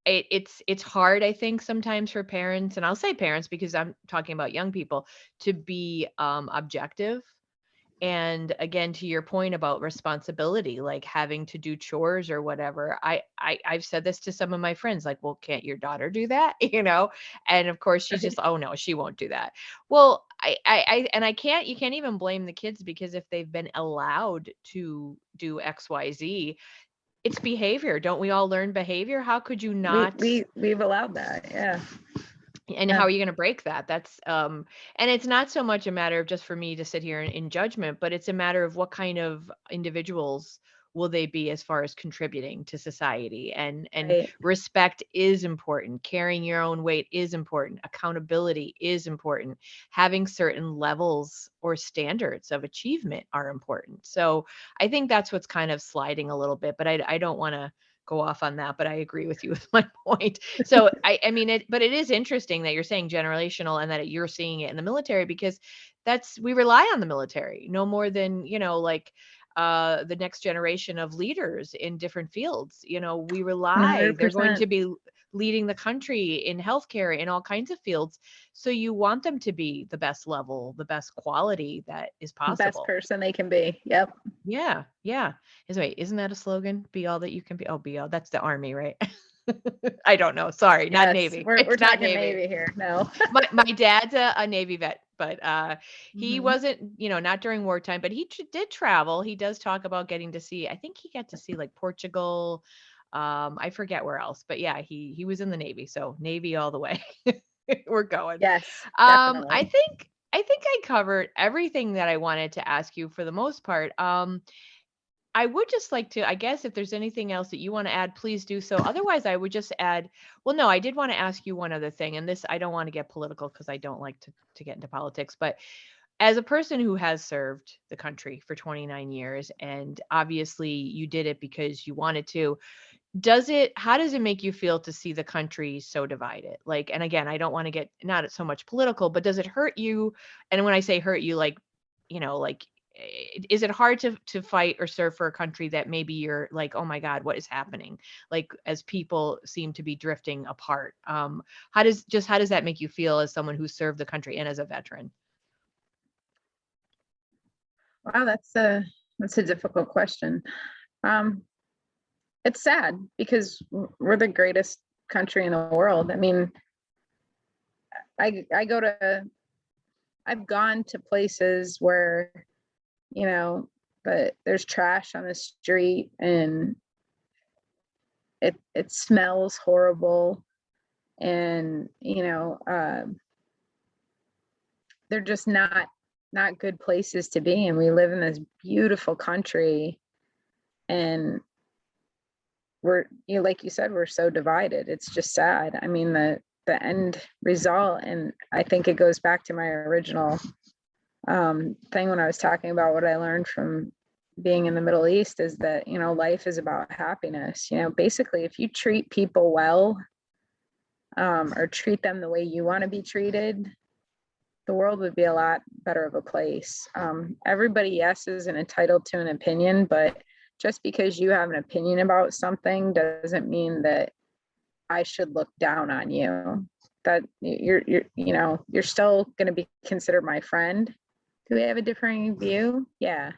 it's hard, I think, sometimes for parents, and I'll say parents because I'm talking about young people, to be objective. And again, to your point about responsibility, like having to do chores or whatever, I've said this to some of my friends, like, well, can't your daughter do that? And of course she's just, oh no, she won't do that. Well, and you can't even blame the kids, because if they've been allowed to do XYZ, it's behavior. Don't we all learn behavior? How could you not? We've allowed that. Yeah. And Yeah. how are you going to break that? That's and it's not so much a matter of just for me to sit here in judgment, but it's a matter of what kind of individuals will they be as far as contributing to society. And Right. respect is important, carrying your own weight is important, accountability is important, having certain levels or standards of achievement are important. So I think that's what's kind of sliding a little bit, but I don't want to go off on that, but I agree with you with my point. So I mean but it is interesting that you're saying generational and that you're seeing it in the military, because we rely on the military no more than, like the next generation of leaders in different fields. We rely, they're going 100%. to be leading the country in healthcare, in all kinds of fields. So you want them to be the best level, the best quality that is Best possible. person they can be. Yep. Yeah, yeah. Isn't that a slogan? Be all that you can be. Oh, be all. That's the Army, right? I don't know. Sorry, not Yes. Navy. We're It's not talking Navy. Navy here. No. My dad's a Navy vet, but he Hmm. wasn't, not during wartime, but he did travel. He does talk about getting to see, I think he got to see like Portugal. I forget where else, but yeah, he was in the Navy, so Navy all the way. We're going. Yes, Um, I definitely. think I think I covered everything that I wanted to ask you for the most part. I would just like to, I guess, if there's anything else that you want to add, please do so. Otherwise, I would just add, well, no, I did want to ask you one other thing. And this, I don't want to get political because I don't like to get into politics. But as a person who has served the country for 29 years, and obviously you did it because you wanted to, how does it make you feel to see the country so divided? Like, and again, I don't want to get not so much political, but does it hurt you? And when I say hurt you, like, like, is it hard to fight or serve for a country that maybe you're like, oh my God, what is happening? Like, as people seem to be drifting apart. How does that make you feel as someone who served the country and as a veteran? Wow, that's a difficult question. Um, it's sad because we're the greatest country in the world. I mean, I go to, I've gone to places where, but there's trash on the street and it smells horrible, and they're just not good places to be. And we live in this beautiful country, and like you said, we're so divided. It's just sad. I mean, the end result, and I think it goes back to my original thing when I was talking about what I learned from being in the Middle East, is that life is about happiness. Basically, if you treat people well, or treat them the way you want to be treated, the world would be a lot better of a place. Everybody, yes, is entitled to an opinion, but just because you have an opinion about something doesn't mean that I should look down on you. That you're still going to be considered my friend. Do we have a differing view? Yeah.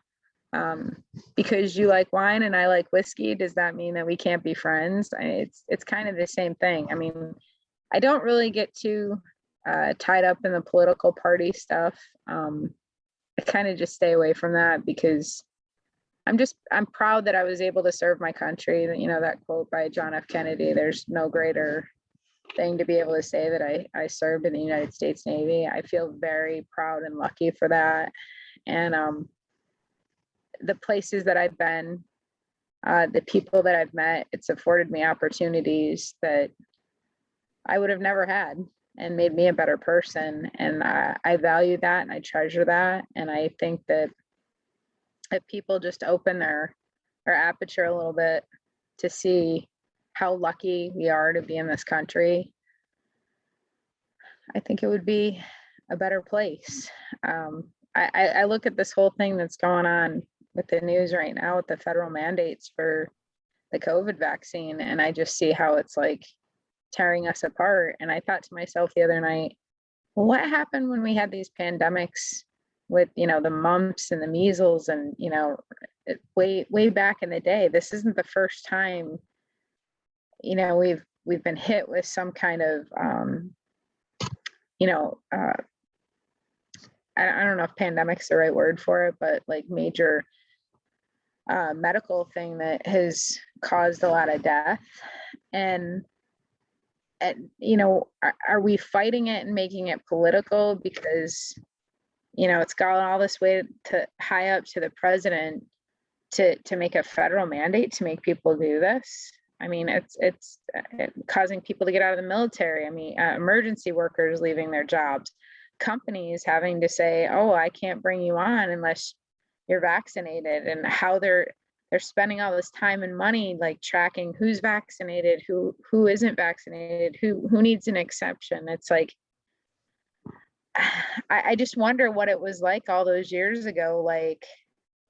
Because you like wine and I like whiskey, does that mean that we can't be friends? It's kind of the same thing. I mean, I don't really get too tied up in the political party stuff. I kind of just stay away from that because I'm proud that I was able to serve my country. That quote by John F. Kennedy, there's no greater thing to be able to say that I served in the United States Navy. I feel very proud and lucky for that. And the places that I've been, the people that I've met, it's afforded me opportunities that I would have never had, and made me a better person. And I value that and I treasure that. And I think that if people just open their aperture a little bit to see how lucky we are to be in this country, I think it would be a better place. I look at this whole thing that's going on with the news right now with the federal mandates for the COVID vaccine, and I just see how it's like tearing us apart. And I thought to myself the other night, well, what happened when we had these pandemics with the mumps and the measles, and way back in the day? This isn't the first time we've been hit with some kind of I don't know if pandemic's the right word for it, but like major medical thing that has caused a lot of death. And are we fighting it and making it political because it's gone all this way to high up to the president to make a federal mandate to make people do this? I mean, it's causing people to get out of the military. I mean, emergency workers leaving their jobs, companies having to say, oh, I can't bring you on unless you're vaccinated, and how they're spending all this time and money like tracking who's vaccinated, who isn't vaccinated, who needs an exception. It's like, I just wonder what it was like all those years ago, like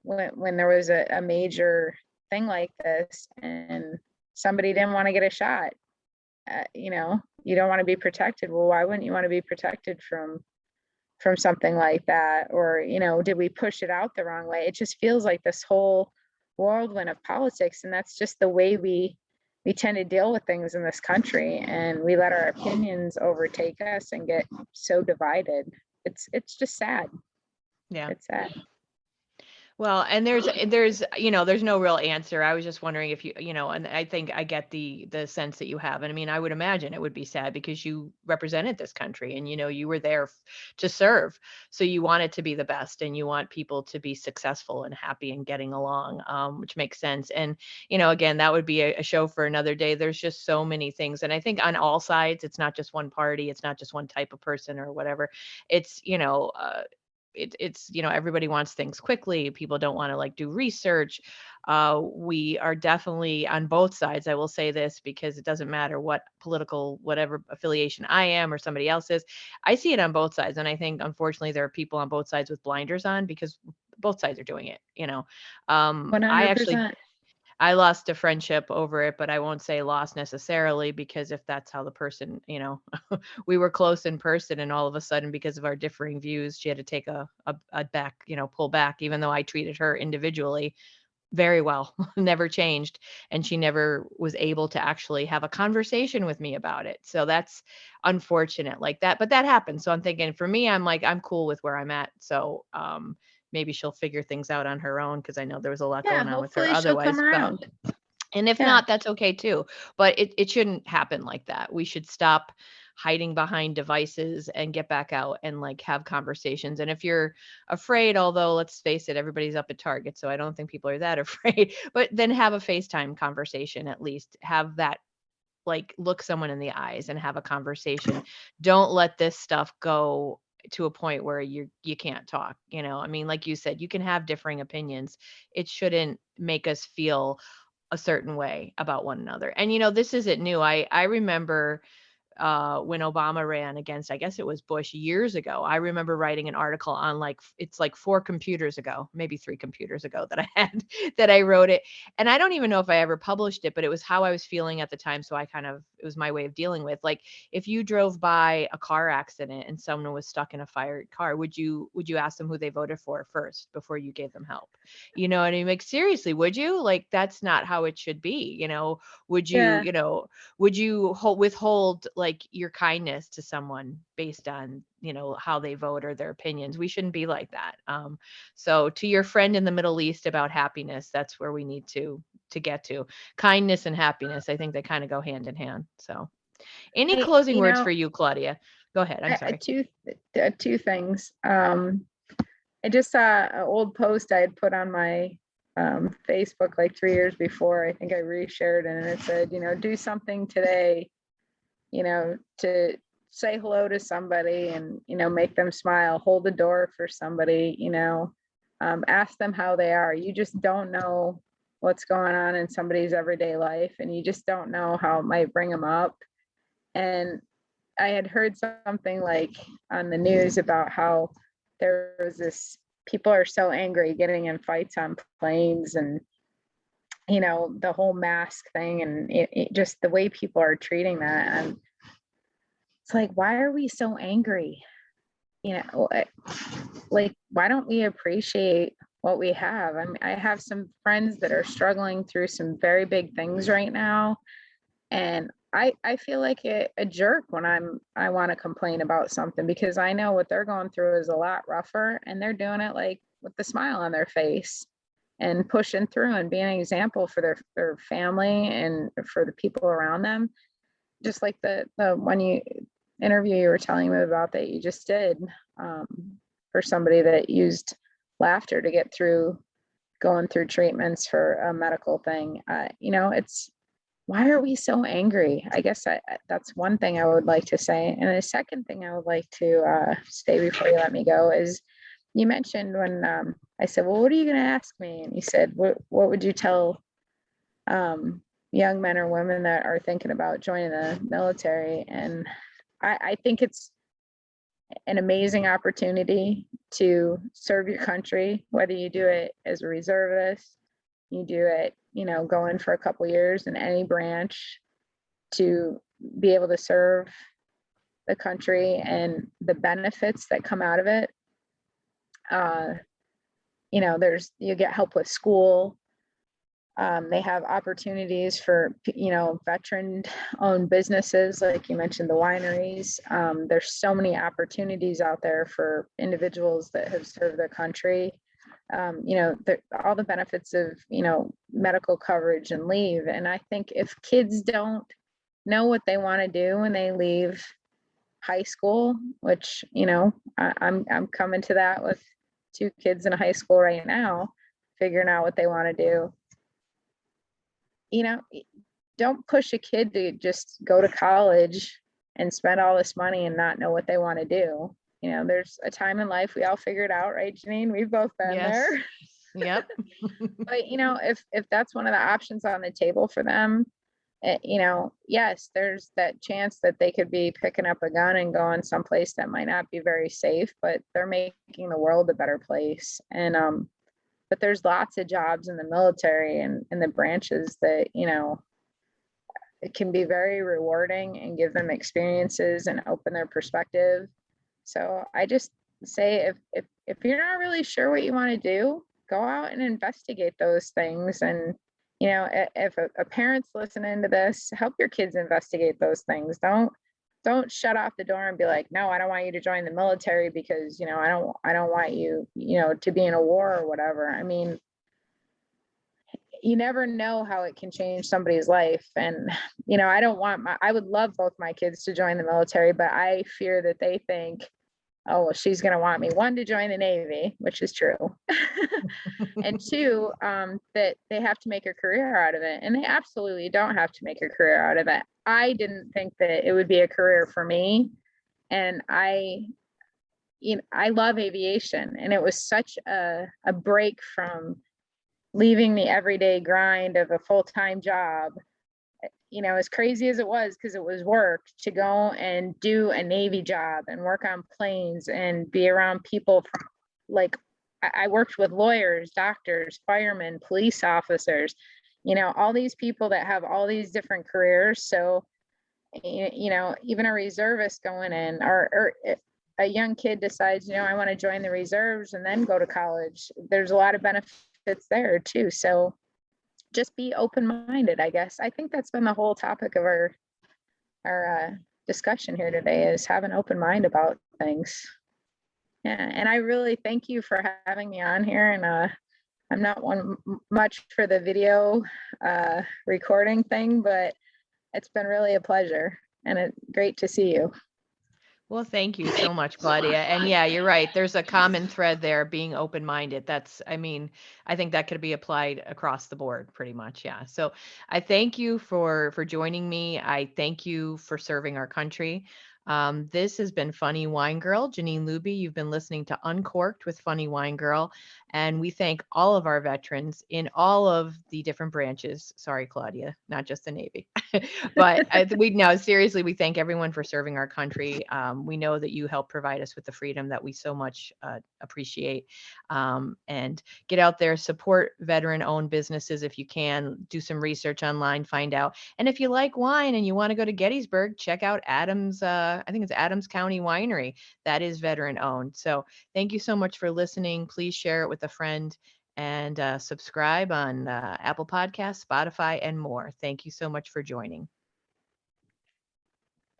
when there was a major thing like this and somebody didn't want to get a shot. You don't want to be protected. Well, why wouldn't you want to be protected from something like that? Or did we push it out the wrong way? It just feels like this whole whirlwind of politics, and that's just the way we tend to deal with things in this country, and we let our opinions overtake us and get so divided. It's just sad. Yeah. It's sad. Well, and there's no real answer. I was just wondering if and I think I get the sense that you have. And I mean, I would imagine it would be sad because you represented this country and you were there to serve. So you want it to be the best and you want people to be successful and happy and getting along, which makes sense. And again, that would be a show for another day. There's just so many things. And I think on all sides, it's not just one party, it's not just one type of person or whatever. It's it's everybody wants things quickly. People don't want to like do research. We are definitely on both sides. I will say this because it doesn't matter what political whatever affiliation I am or somebody else is. I see it on both sides, and I think unfortunately there are people on both sides with blinders on because both sides are doing it. I actually 100%. I lost a friendship over it, but I won't say lost necessarily because if that's how the person, we were close in person and all of a sudden because of our differing views, she had to take a back, pull back, even though I treated her individually very well, never changed. And she never was able to actually have a conversation with me about it. So that's unfortunate like that, but that happens. So I'm thinking for me, I'm like, I'm cool with where I'm at. So, maybe she'll figure things out on her own because I know there was a lot Yeah, going on with her hopefully she'll come otherwise. But around. and if Yeah. not, that's okay too. But it shouldn't happen like that. We should stop hiding behind devices and get back out and like have conversations. And if you're afraid, although let's face it, everybody's up at Target, so I don't think people are that afraid, but then have a FaceTime conversation at least. Have that, like, look someone in the eyes and have a conversation. Don't let this stuff go to a point where you can't talk, you know? I mean, like you said, you can have differing opinions. It shouldn't make us feel a certain way about one another. And this isn't new. I remember when Obama ran against, I guess it was Bush years ago. I remember writing an article on like, it's like 4 computers ago, maybe 3 computers ago that I had that I wrote it. And I don't even know if I ever published it, but it was how I was feeling at the time. So it was my way of dealing with, like, if you drove by a car accident and someone was stuck in a fired car, would you ask them who they voted for first before you gave them help? You know what I mean? Like, seriously, would you? Like, that's not how it should be. Would you, Yeah. you know, would you withhold like your kindness to someone based on how they vote or their opinions? We shouldn't be like that. So to your friend in the Middle East about happiness, that's where we need to get to. Kindness and happiness, I think they kind of go hand in hand. So any Hey, closing words for you, Claudia? Go ahead, I'm sorry. two things. I just saw an old post I had put on my Facebook like 3 years before. I think I reshared it, and it said, do something today, to say hello to somebody and, make them smile, hold the door for somebody, ask them how they are. You just don't know what's going on in somebody's everyday life, and you just don't know how it might bring them up. And I had heard something like on the news about how there was this, people are so angry getting in fights on planes, and the whole mask thing, and it just the way people are treating that. And it's like, why are we so angry? Like, why don't we appreciate what we have? I mean, I have some friends that are struggling through some very big things right now, and I feel like a jerk when I want to complain about something, because I know what they're going through is a lot rougher, and they're doing it like with a smile on their face and pushing through and being an example for their family and for the people around them. Just like the one interview you were telling me about that you just did, um, for somebody that used laughter to get through going through treatments for a medical thing. It's, why are we so angry? I guess that's one thing I would like to say. And the second thing I would like to say before you let me go is, you mentioned when I said, well, what are you going to ask me? And you said, what would you tell young men or women that are thinking about joining the military? And I think it's an amazing opportunity to serve your country, whether you do it as a reservist, you do it, go in for a couple years in any branch, to be able to serve the country and the benefits that come out of it. You get help with school. They have opportunities for, veteran owned businesses, like you mentioned, the wineries. There's so many opportunities out there for individuals that have served their country. All the benefits of, medical coverage and leave. And I think if kids don't know what they want to do when they leave high school, which, I'm coming to that with 2 kids in high school right now, figuring out what they want to do. you know, don't push a kid to just go to college and spend all this money and not know what they want to do. There's a time in life we all figure it out, right, Janine? We've both been there. Yes. Yep. But if that's one of the options on the table for them, yes, there's that chance that they could be picking up a gun and going someplace that might not be very safe, but they're making the world a better place. And but there's lots of jobs in the military and in the branches that it can be very rewarding and give them experiences and open their perspective. So I just say, if you're not really sure what you want to do, go out and investigate those things. And, if a parent's listening to this, help your kids investigate those things. Don't shut off the door and be like, no, I don't want you to join the military because, I don't want you, to be in a war or whatever. I mean, you never know how it can change somebody's life. And, I would love both my kids to join the military, but I fear that they think, oh, well, she's going to want me, one, to join the Navy, which is true. And two, that they have to make a career out of it. And they absolutely don't have to make a career out of it. I didn't think that it would be a career for me. And I love aviation, and it was such a break from leaving the everyday grind of a full-time job, as crazy as it was, because it was work, to go and do a Navy job and work on planes and be around people from, like, I worked with lawyers, doctors, firemen, police officers, all these people that have all these different careers. So, even a reservist going in, or a young kid decides, I want to join the reserves and then go to college, there's a lot of benefits there too. So just be open-minded, I guess. I think that's been the whole topic of our discussion here today, is have an open mind about things. Yeah, and I really thank you for having me on here. And I'm not one much for the video recording thing, but it's been really a pleasure, and it's great to see you. Well, thank you so much, Claudia. And yeah, you're right. There's a common thread there, being open-minded. I mean, I think that could be applied across the board pretty much. Yeah. So I thank you for joining me. I thank you for serving our country. This has been Funny Wine Girl, Janine Luby. You've been listening to Uncorked with Funny Wine Girl. And we thank all of our veterans in all of the different branches. Sorry, Claudia, not just the Navy. But we no, seriously, we thank everyone for serving our country. We know that you help provide us with the freedom that we so much appreciate. And get out there, support veteran-owned businesses if you can. Do some research online, find out. And if you like wine and you want to go to Gettysburg, check out Adams. I think it's Adams County Winery. That is veteran-owned. So thank you so much for listening. Please share it with a friend, and subscribe on Apple Podcasts, Spotify, and more. Thank you so much for joining.